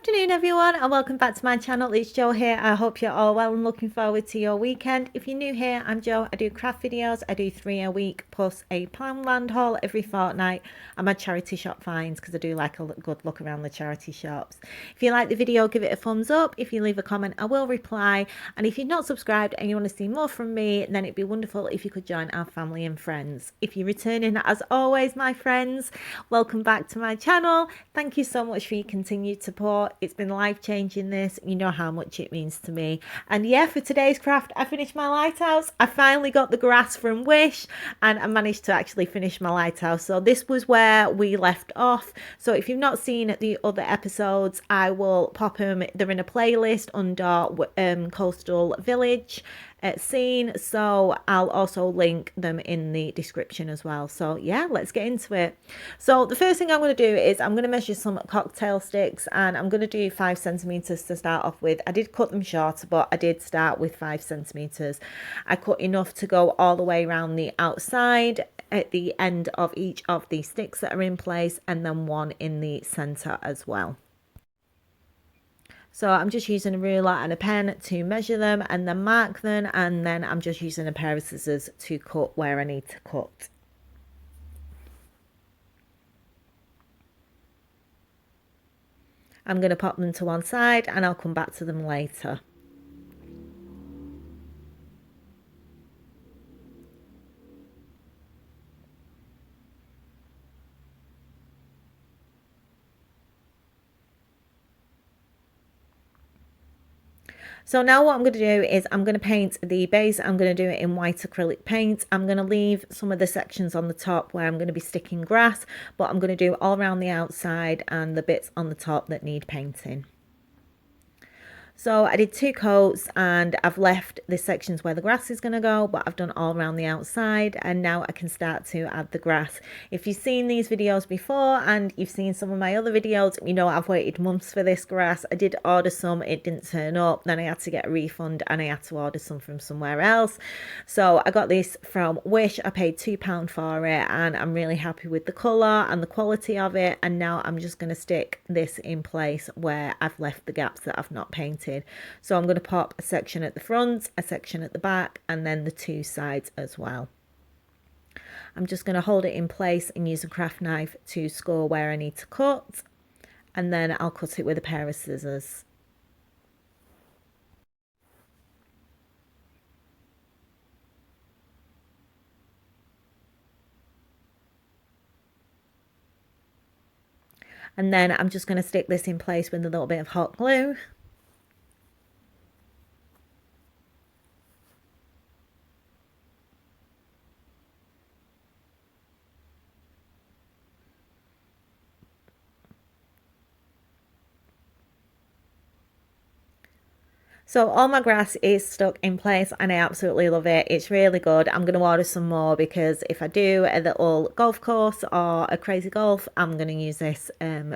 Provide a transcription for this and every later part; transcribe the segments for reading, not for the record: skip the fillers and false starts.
Afternoon everyone, and welcome back to my channel. It's Jo here. I hope you're all well and looking forward to your weekend. If you're new here, I'm Jo. I do craft videos. I do 3 a week plus a Poundland haul every fortnight and my charity shop finds, because I do like a good look around the charity shops. If you like the video, give it a thumbs up. If you leave a comment, I will reply. And if you're not subscribed and you want to see more from me, then it'd be wonderful if you could join our family and friends. If you're returning, as always, my friends, welcome back to my channel. Thank you so much for your continued support. It's been life-changing, this. You know how much it means to me. And yeah, for today's craft, I finished my lighthouse. I finally got the grass from Wish and I managed to actually finish my lighthouse. So this was where we left off. So if you've not seen the other episodes, I will pop them. They're in a playlist under Coastal Village scene, so I'll also link them in the description as well. So yeah, let's get into it. So the first thing I'm going to do is I'm going to measure some cocktail sticks, and I'm going to do 5 centimeters to start off with. I did cut them shorter, but I did start with 5 centimeters. I cut enough to go all the way around the outside at the end of each of the sticks that are in place, and then one in the center as well. So I'm just using a ruler and a pen to measure them and then mark them, and then I'm just using a pair of scissors to cut where I need to cut. I'm going to pop them to one side and I'll come back to them later. So now what I'm going to do is I'm going to paint the base. I'm going to do it in white acrylic paint. I'm going to leave some of the sections on the top where I'm going to be sticking grass, but I'm going to do it all around the outside and the bits on the top that need painting. So I did 2 coats and I've left the sections where the grass is going to go, but I've done all around the outside, and now I can start to add the grass. If you've seen these videos before and you've seen some of my other videos, you know I've waited months for this grass. I did order some, it didn't turn up, then I had to get a refund and I had to order some from somewhere else. So I got this from Wish. I paid £2 for it and I'm really happy with the colour and the quality of it. And now I'm just going to stick this in place where I've left the gaps that I've not painted. So I'm going to pop a section at the front, a section at the back, and then the 2 sides as well. I'm just going to hold it in place and use a craft knife to score where I need to cut, and then I'll cut it with a pair of scissors. And then I'm just going to stick this in place with a little bit of hot glue. So all my grass is stuck in place and I absolutely love it. It's really good. I'm going to order some more, because if I do a little golf course or a crazy golf, I'm going to use this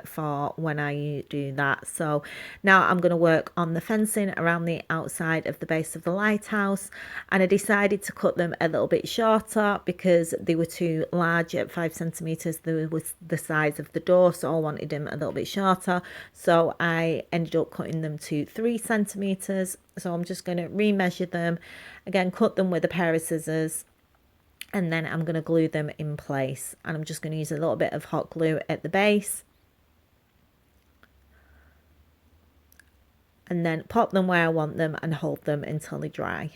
for when I do that. So now I'm going to work on the fencing around the outside of the base of the lighthouse, and I decided to cut them a little bit shorter because they were too large at 5 centimeters. They was the size of the door, so I wanted them a little bit shorter. So I ended up cutting them to 3 centimeters. So I'm just going to re-measure them again, cut them with a pair of scissors, and then I'm going to glue them in place. And I'm just going to use a little bit of hot glue at the base, and then pop them where I want them and hold them until they dry.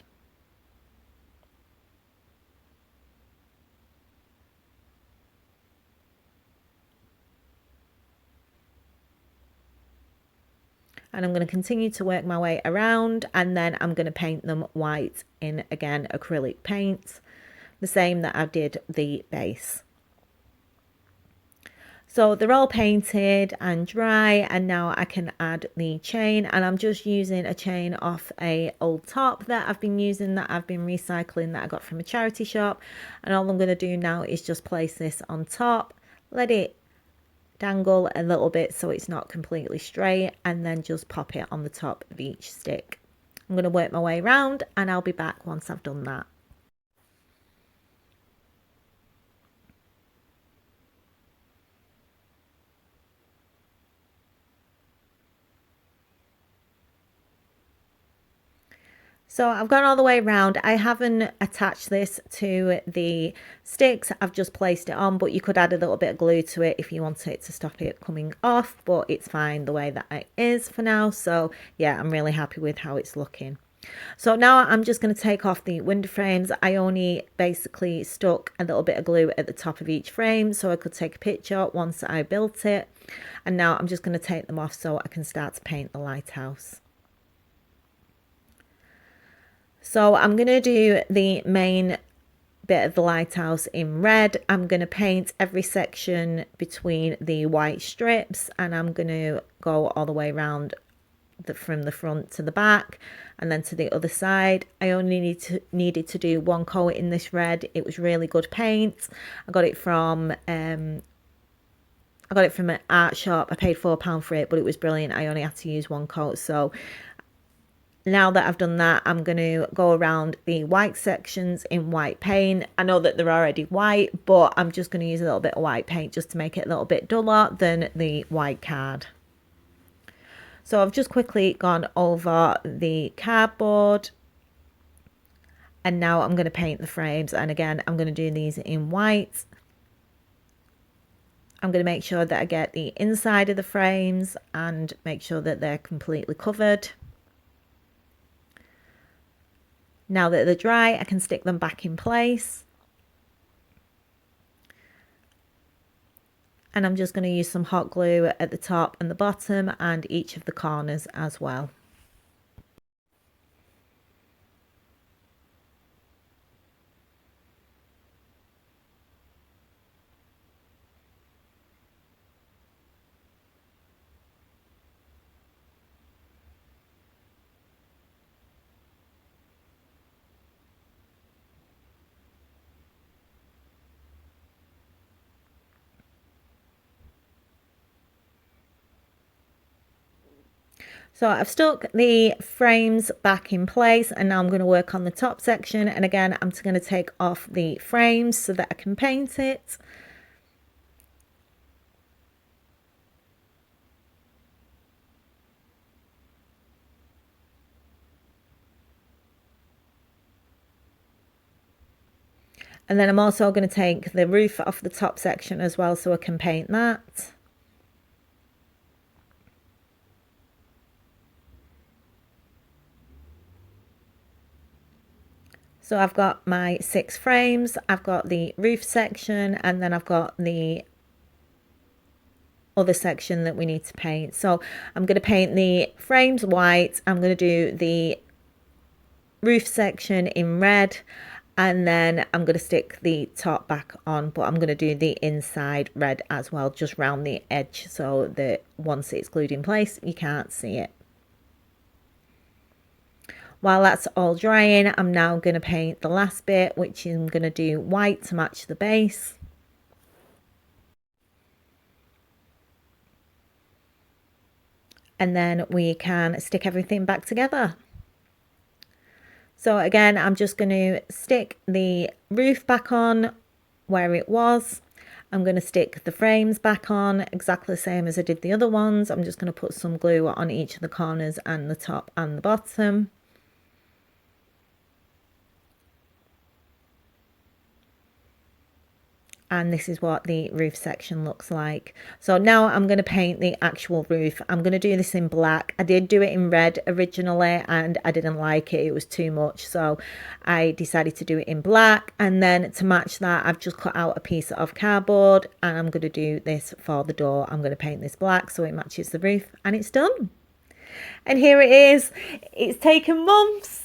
And I'm going to continue to work my way around, and then I'm going to paint them white in, again, acrylic paint, the same that I did the base. So they're all painted and dry, and now I can add the chain, and I'm just using a chain off a old top that I've been using, that I've been recycling, that I got from a charity shop. And all I'm going to do now is just place this on top, let it dangle a little bit so it's not completely straight, and then just pop it on the top of each stick. I'm going to work my way around and I'll be back once I've done that. So I've gone all the way around. I haven't attached this to the sticks. I've just placed it on, but you could add a little bit of glue to it if you want it to stop it coming off, but it's fine the way that it is for now. So yeah, I'm really happy with how it's looking. So now I'm just going to take off the window frames. I only basically stuck a little bit of glue at the top of each frame so I could take a picture once I built it. And now I'm just going to take them off so I can start to paint the lighthouse. So I'm going to do the main bit of the lighthouse in red. I'm going to paint every section between the white strips, and I'm going to go all the way around from the front to the back and then to the other side. I only needed to do one coat in this red. It was really good paint. I got it from an art shop. I paid £4 for it, but it was brilliant. I only had to use one coat. So now that I've done that, I'm going to go around the white sections in white paint. I know that they're already white, but I'm just going to use a little bit of white paint just to make it a little bit duller than the white card. So I've just quickly gone over the cardboard, and now I'm going to paint the frames. And again, I'm going to do these in white. I'm going to make sure that I get the inside of the frames and make sure that they're completely covered. Now that they're dry, I can stick them back in place. And I'm just going to use some hot glue at the top and the bottom and each of the corners as well. So I've stuck the frames back in place, and now I'm going to work on the top section. And again, I'm just going to take off the frames so that I can paint it. And then I'm also going to take the roof off the top section as well so I can paint that. So I've got my 6 frames, I've got the roof section, and then I've got the other section that we need to paint. So I'm going to paint the frames white, I'm going to do the roof section in red, and then I'm going to stick the top back on, but I'm going to do the inside red as well, just round the edge so that once it's glued in place you can't see it. While that's all drying, I'm now going to paint the last bit, which I'm going to do white to match the base. And then we can stick everything back together. So again, I'm just going to stick the roof back on where it was. I'm going to stick the frames back on exactly the same as I did the other ones. I'm just going to put some glue on each of the corners and the top and the bottom. And this is what the roof section looks like. So now I'm going to paint the actual roof. I'm going to do this in black. I did do it in red originally and I didn't like it. It was too much. So I decided to do it in black. And then to match that, I've just cut out a piece of cardboard and I'm going to do this for the door. I'm going to paint this black so it matches the roof, and it's done. And here it is. It's taken months.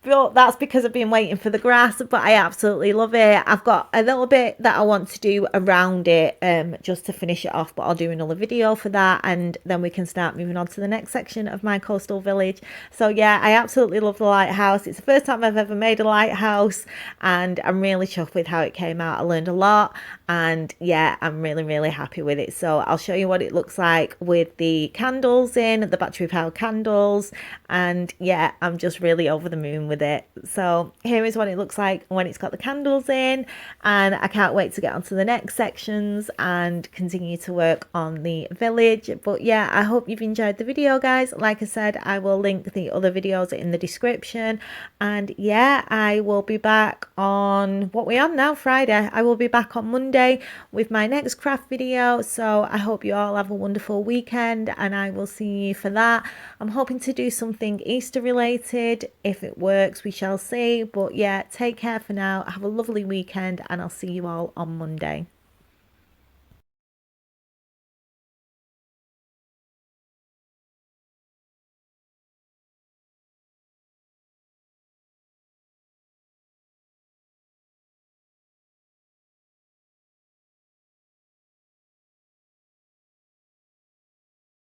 But that's because I've been waiting for the grass, but I absolutely love it. I've got a little bit that I want to do around it just to finish it off, but I'll do another video for that, and then we can start moving on to the next section of my coastal village. So yeah, I absolutely love the lighthouse. It's the first time I've ever made a lighthouse, and I'm really chuffed with how it came out. I learned a lot, and yeah, I'm really happy with it. So I'll show you what it looks like with the candles in, the battery powered candles, and yeah, I'm just really over the moon with it. So here is what it looks like when it's got the candles in, and I can't wait to get onto the next sections and continue to work on the village. But yeah, I hope you've enjoyed the video, guys. Like I said, I will link the other videos in the description, and yeah, I will be back on what we on now, Friday. I will be back on Monday with my next craft video. So I hope you all have a wonderful weekend, and I will see you for that. I'm hoping to do something Easter related. If it works, we shall see. But yeah, take care for now. Have a lovely weekend, and I'll see you all on Monday.